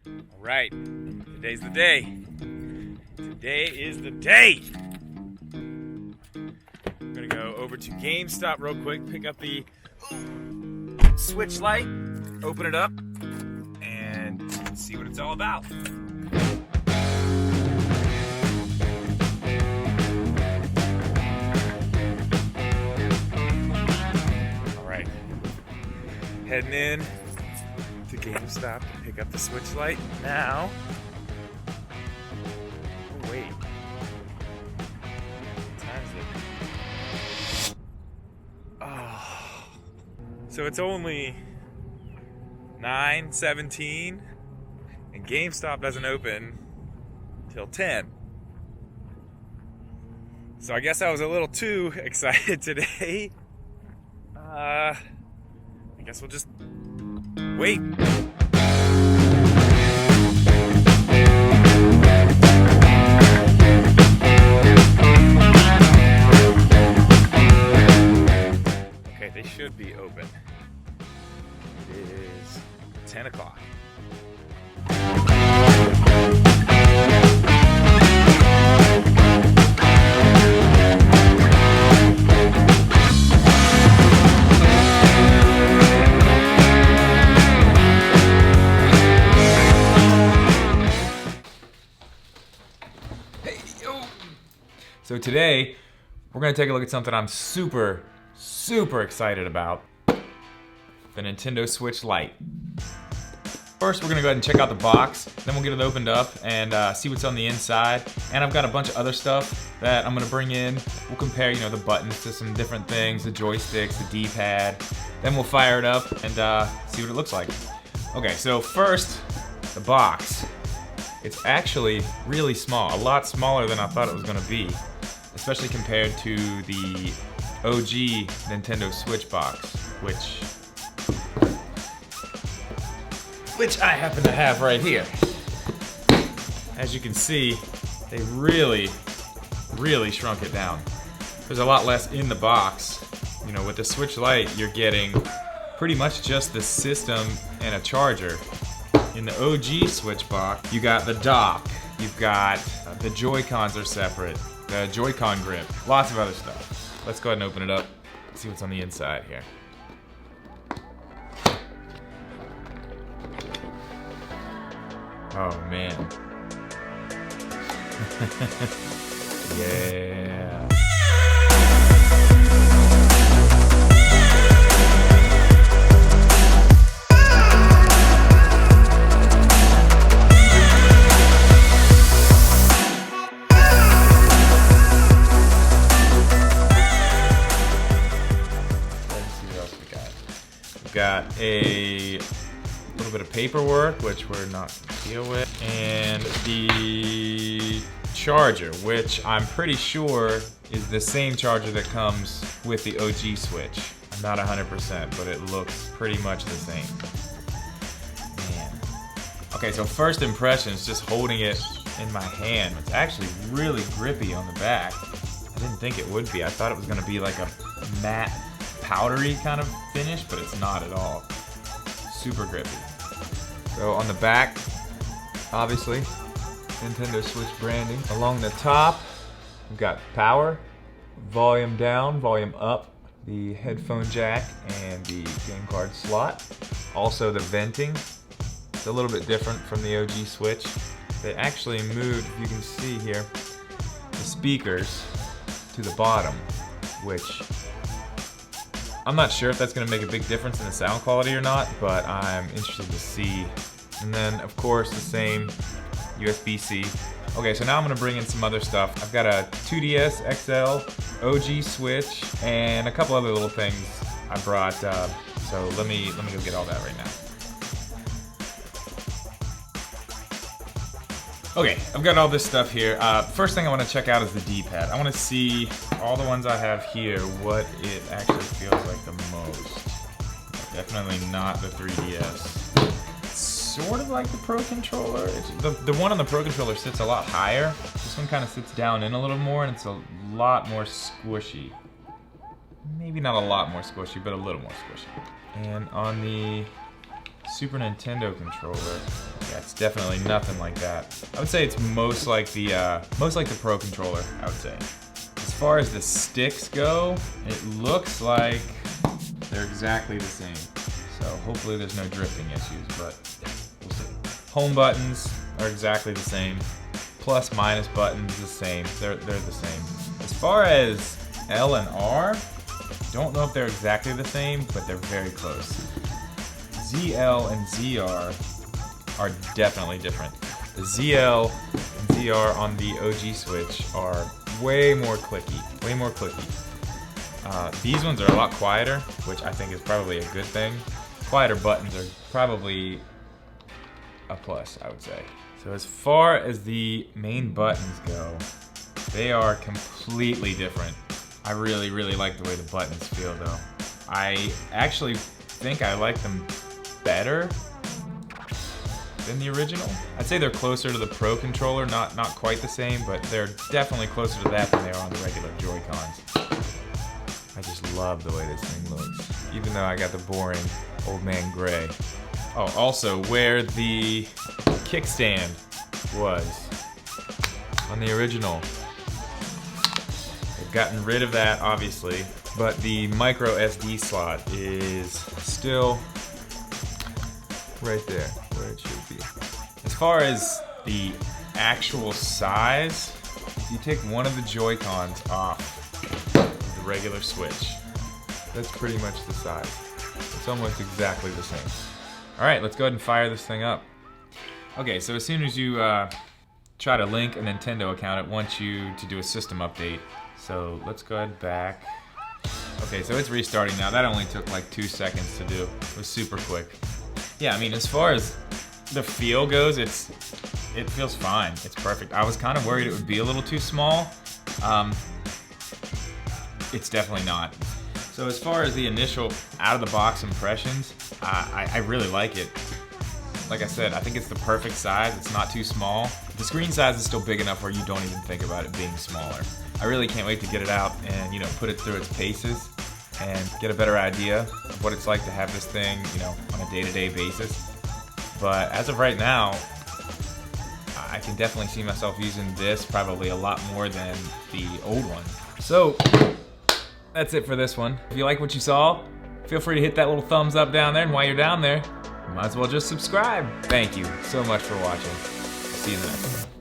All right, today's the day. Today is the day. I'm gonna go over to GameStop real quick, pick up the Switch Lite, open it up, and see what it's all about. All right, heading in to GameStop to pick up the Switch Lite now. Oh wait, what time is it? Oh, so it's only 9:17, and GameStop doesn't open till 10. So I guess I was a little too excited today. I guess we'll just wait. Okay, they should be open. It is 10 o'clock. So today, we're going to take a look at something I'm super excited about. The Nintendo Switch Lite. First, we're going to go ahead and check out the box. Then we'll get it opened up and see what's on the inside. And I've got a bunch of other stuff that I'm going to bring in. We'll compare, the buttons to some different things, the joysticks, the D-pad. Then we'll fire it up and see what it looks like. Okay, so first, the box. It's actually really small, a lot smaller than I thought it was going to be. Especially compared to the OG Nintendo Switch box, which I happen to have right here. As you can see, they really shrunk it down. There's a lot less in the box. With the Switch Lite, you're getting pretty much just the system and a charger. In the OG Switch box, you got the dock, you've got the Joy-Cons are separate, the Joy-Con grip, lots of other stuff. Let's go ahead and open it up, see what's on the inside here. Oh man. Yeah. Got a little bit of paperwork, which we're not going to deal with, and the charger, which I'm pretty sure is the same charger that comes with the OG Switch. I'm not 100%, but it looks pretty much the same. Man. Okay, so first impressions, just holding it in my hand. It's actually really grippy on the back. I didn't think it would be. I thought it was going to be like a matte, powdery kind of finish, but it's not at all. Super grippy. So on the back, obviously, Nintendo Switch branding. Along the top, we've got power, volume down, volume up, the headphone jack, and the game card slot. Also the venting. It's a little bit different from the OG Switch. They actually moved, if you can see here, the speakers to the bottom, which I'm not sure if that's going to make a big difference in the sound quality or not, but I'm interested to see. And then, of course, the same USB-C. Okay, so now I'm going to bring in some other stuff. I've got a 2DS XL, OG Switch, and a couple other little things I brought. So let me go get all that right now. Okay, I've got all this stuff here. First thing I want to check out is the D-pad. I want to see all the ones I have here, what it actually feels like the most. Definitely not the 3DS. It's sort of like the Pro Controller. The one on the Pro Controller sits a lot higher. This one kind of sits down in a little more, and it's a lot more squishy. Maybe not a lot more squishy, but a little more squishy. And on the Super Nintendo controller. Yeah, it's definitely nothing like that. I would say it's most like the Pro controller, I would say. As far as the sticks go, it looks like they're exactly the same. So hopefully there's no drifting issues, but we'll see. Home buttons are exactly the same. Plus minus buttons the same. They're the same. As far as L and R, don't know if they're exactly the same, but they're very close. ZL and ZR are definitely different. The ZL and ZR on the OG Switch are way more clicky, way more clicky. These ones are a lot quieter, which I think is probably a good thing. Quieter buttons are probably a plus, I would say. So as far as the main buttons go, they are completely different. I really, really like the way the buttons feel though. I actually think I like them better than the original. I'd say they're closer to the Pro controller, not quite the same, but they're definitely closer to that than they are on the regular Joy-Cons. I just love the way this thing looks, even though I got the boring old man gray. Oh, also where the kickstand was on the original. They've gotten rid of that, obviously, but the micro SD slot is still right there, where it should be. As far as the actual size, if you take one of the Joy-Cons off the regular Switch, that's pretty much the size. It's almost exactly the same. All right, let's go ahead and fire this thing up. Okay, so as soon as you try to link a Nintendo account, it wants you to do a system update. So let's go ahead back. Okay, so it's restarting now. That only took like 2 seconds to do. It was super quick. Yeah, I mean, as far as the feel goes, it feels fine. It's perfect. I was kind of worried it would be a little too small. It's definitely not. So as far as the initial out-of-the-box impressions, I really like it. Like I said, I think it's the perfect size. It's not too small. The screen size is still big enough where you don't even think about it being smaller. I really can't wait to get it out and, you know, put it through its paces and get a better idea of what it's like to have this thing, you know, on a day-to-day basis. But as of right now, I can definitely see myself using this probably a lot more than the old one. So that's it for this one. If you like what you saw, feel free to hit that little thumbs up down there, and while you're down there, you might as well just subscribe. Thank you so much for watching. See you in the next one.